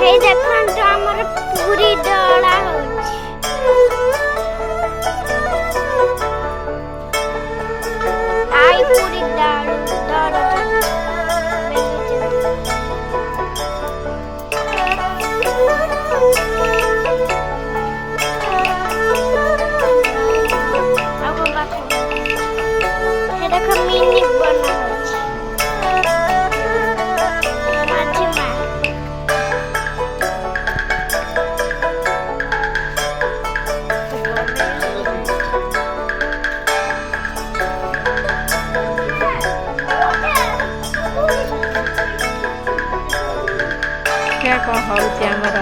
ହେଇ ଦେଖନ୍ତୁ ଆମର ପୁରୀ ଦଳା ହଉଛି। ଆଇ ପୁରୀ ଦଳୁଛନ୍ତି। ଆଉ କଣ ବାକି ହେ ଦେଖ ମିନି ବନା ହଉଛି। ମାଝି ମା क्या कह हଉଛି ଆମର